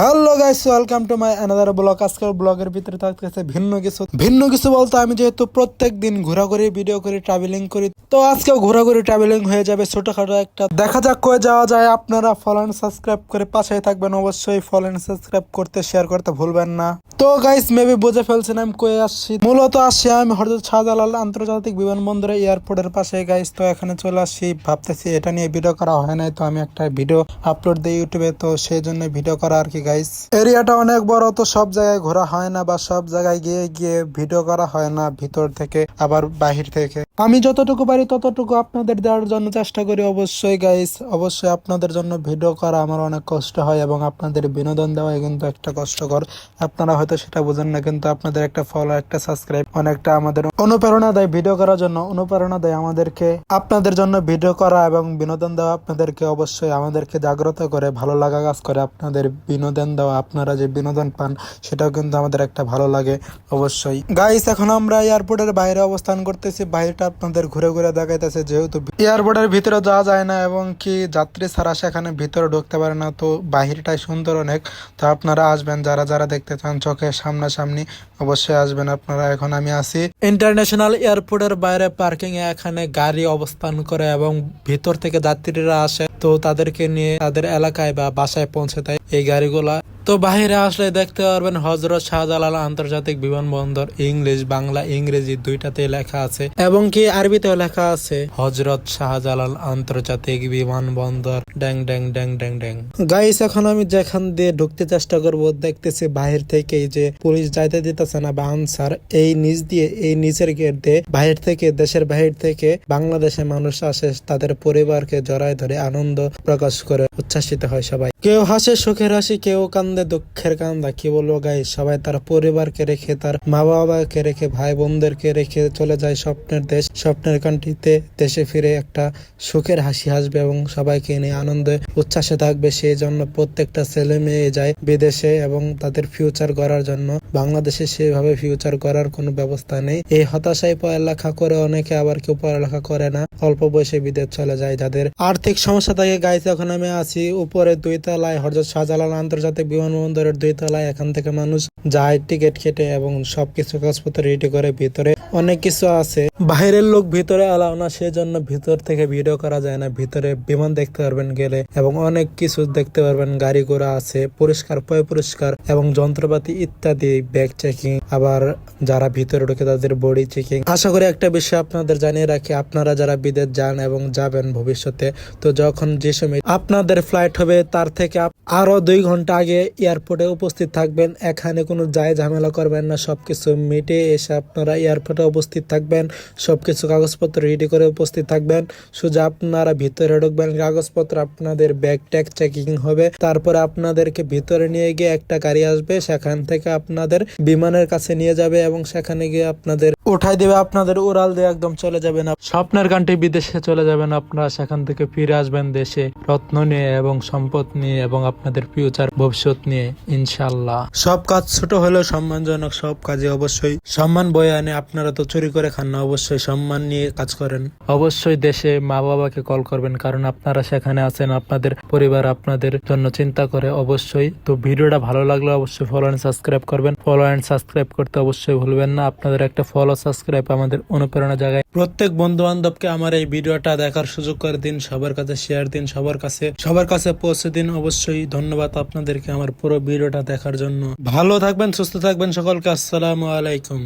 Hello guys, welcome to my another blog. আজকের ব্লগের ভিতরে থাকতেছে ভিন্ন কিছু বলতে আমি যেহেতু প্রত্যেক দিন ঘোরাঘুরি ভিডিও করি, ট্রাভেলিং করি, তো আজকেও ঘোরাঘুরি ট্রাভেলিং হয়ে যাবে ছোটখাটো একটা। দেখা যাক কয়ে যাওয়া যায়। আপনারা ফলো এন্ড সাবস্ক্রাইব করে পাশেই থাকবেন, অবশ্যই ফলো এন্ড সাবস্ক্রাইব করতে, শেয়ার করতে ভুলবেন না। তো গাইস, মেবি বুঝে ফেলছেন আমি কয়ে আসছি। মূলত আসছি আমি হযরত শাহজালাল আন্তর্জাতিক বিমানবন্দরে, এয়ারপোর্টের পাশে গাইস। তো এখানে চলে আসছি, ভাবতেছি এটা নিয়ে ভিডিও করা হয় নাই, তো আমি একটা ভিডিও আপলোড দিই ইউটিউবে, তো সেই জন্য ভিডিও করা আর কি গাইস। এরিয়াটা অনেক বড়, তো সব জায়গায় ঘোরা হয় না বা সব জায়গায় গিয়ে গিয়ে ভিডিও করা হয় না, ভিতর থেকে আবার বাহির থেকে। আমি যতটুকু পারি ততটুকু আপনাদের দেওয়ার জন্য চেষ্টা করি। অবশ্যই গাইস, অবশ্যই আপনাদের জন্য ভিডিও করা আমার অনেক কষ্ট হয় এবং আপনাদের বিনোদন দেওয়া কিন্তু একটা কষ্টকর। আপনারা হয়তো সেটা বোঝেন না, কিন্তু আপনাদের একটা ফলো, একটা সাবস্ক্রাইব অনেকটা আমাদের অনুপ্রেরণা দেয় ভিডিও করার জন্য, অনুপ্রেরণা দেয় আমাদেরকে আপনাদের জন্য ভিডিও করা এবং বিনোদন দেওয়া। আপনাদেরকে অবশ্যই আমাদেরকে জাগ্রত করে, ভালো লাগা কাজ করে আপনাদের বিনোদন দেওয়া। আপনারা যে বিনোদন পান সেটাও কিন্তু আমাদের একটা ভালো লাগে অবশ্যই গাইস। এখন আমরা এয়ারপোর্টের বাইরে অবস্থান করতেছি, বাইরেটা আপনাদের ঘুরে ঘুরে দেখাইতেছে। যেহেতু এয়ারপোর্টের ভিতরে যাওয়া যায় না এবং কি যাত্রী ছাড়া সেখানে ভিতরে ঢুকতে পারে না, তো বাহিরটাই সুন্দর অনেক। তো আপনারা আসবেন, যারা যারা দেখতে চান চোখের সামনাসামনি, অবশ্যই আসবেন আপনারা। এখন আমি আছি ইন্টারন্যাশনাল এয়ারপোর্টের বাইরে পার্কিং এ। এখানে গাড়ি অবস্থান করে এবং ভিতর থেকে যাত্রীরা আসে, তো তাদেরকে নিয়ে তাদের এলাকায় বা বাসায় পৌঁছে দেয় এই গাড়িগুলা। তো বাহিরে আসলে দেখতে পারবেন হযরত শাহজালাল আন্তর্জাতিক বিমানবন্দর। ইংলিশ, বাংলা, ইংরেজি দুইটাতে লেখা আছে এবং কি আরবিতেও লেখা আছে হযরত শাহজালাল আন্তর্জাতিক বিমানবন্দর। ড্যাং ড্যাং ড্যাং ড্যাং ড্যাং। গাইস, এখন আমি যেখান দিয়ে ঢুকতে চেষ্টা করব, দেখতেছি বাহির থেকে যে পুলিশ যাইতে দিতেছে না বা আনসার, এই নিচ দিয়ে, এই নিচের গেট দিয়ে বাহির থেকে, দেশের বাহির থেকে বাংলাদেশে মানুষ আসে, তাদের পরিবারকে জড়ায় ধরে আনন্দ প্রকাশ করে, উচ্ছ্বাসিত হয় সবাই। কেউ হাসে সুখের হাসি, কেউ কান্দে দুঃখের কান্দা। কি বলবো গাইস, সবাই তার পরিবারকে রেখে, তার মা বাবাকে রেখে, ভাই বোনদেরকে রেখে চলে যায় স্বপ্নের দেশ, স্বপ্নের কান্ট্রিতে। দেশে ফিরে একটা সুখের হাসি হাসবে এবং সবাইকে নিয়ে আনন্দে উচ্ছ্বাসে থাকবে। সেই জন্য প্রত্যেকটা ছেলে মেয়ে যায় বিদেশে এবং তাদের ফিউচার গড়ার জন্য। বাংলাদেশে সেভাবে ফিউচার গড়ার কোনো ব্যবস্থা নেই। এই হতাশায় পড়ালেখা করে অনেকে, আবার কেউ পড়ালেখা করে না, অল্প বয়সে বিদেশ চলে যায় যাদের আর্থিক সমস্যা থাকে। গাইস, এখন আমি আছি উপরে 2 তলায়, হযরত শাহজালাল আন্তর্জাতিক বিমানবন্দরের 2 তলায়। এখান থেকে মানুষ যায় টিকিট কেটে এবং সবকিছু কাগজপত্র রেডি করে। ভিতরে অনেক কিছু আছে, বাইরের লোক ভিতরে অ্যালাউ না, সেজন্য ভিতর থেকে ভিডিও করা যায় না। ভিতরে বিমান দেখতে পারবেন গেলে এবং অনেক কিছু দেখতে পারবেন। গাড়ি ঘোড়া আছে, পরিষ্কার পরিষ্কার এবং যন্ত্রপাতি ইত্যাদি, ব্যাগ চেকিং, আবার যারা ভিতরে ঢুকে তাদের বডি চেকিং। আশা করি একটা বিষয় আপনাদের জানিয়ে রাখি, আপনারা যারা বিদেশ যান এবং যাবেন ভবিষ্যতে, তো যখন যে সময় আপনাদের ফ্লাইট হবে তার থেকে আরো 2 ঘন্টা আগে এয়ারপোর্টে উপস্থিত থাকবেন। এখানে কোনো ঝামেলা করবেন না, সবকিছু মিটে এসে আপনারা এয়ারপোর্টে উপস্থিত থাকবেন। সবকিছু কাগজপত্র রেডি করে উপস্থিত থাকবেন। সোজা আপনারা ভিতরে ঢুকবেন, কাগজপত্র আপনাদের ব্যাগ ট্যাগ চেকিং হবে, তারপরে আপনাদেরকে ভিতরে নিয়ে গিয়ে একটা গাড়ি আসবে, সেখান থেকে আপনাদের বিমানের কাছে নিয়ে যাবে এবং সেখানে গিয়ে আপনাদের উঠাই দেবে, আপনাদের উড়াল দিয়ে একদম চলে যাবেন স্বপ্নের কান্ট্রি বিদেশে চলে যাবেন। আপনারা সেখান থেকে ফিরে আসবেন দেশে রত্ন নিয়ে এবং সম্পদ নিয়ে এবং আপনাদের ফিউচার ভবিষ্যৎ নিয়ে ইনশাল্লাহ। সব কাজ ছোট হলেও সম্মানজনক, সব কাজে অবশ্যই সম্মান বয়ে আনে। আপনারা তো চুরি করে খান না, অবশ্যই সম্মান নিয়ে কাজ করেন। অবশ্যই দেশে মা বাবাকে কল করবেন, কারণ আপনারা সেখানে আছেন, আপনাদের পরিবার আপনাদের জন্য চিন্তা করে অবশ্যই। তো ভিডিওটা ভালো লাগলে অবশ্যই ফলো এন্ড সাবস্ক্রাইব করবেন। ফলো এন্ড সাবস্ক্রাইব করতে অবশ্যই ভুলবেন না। আপনাদের একটা ফলো সাবস্ক্রাইব আমাদের অনুপ্রেরণা জায়গায়। প্রত্যেক বন্ধু বান্ধবকে আমার এই ভিডিওটা দেখার সুযোগ করে দিন, সবার কাছে শেয়ার দিন, সবার কাছে পৌঁছে দিন। অবশ্যই ধন্যবাদ আপনাদেরকে আমার পুরো ভিডিওটা দেখার জন্য। ভালো থাকবেন, সুস্থ থাকবেন সকলকে। আসসালামু আলাইকুম।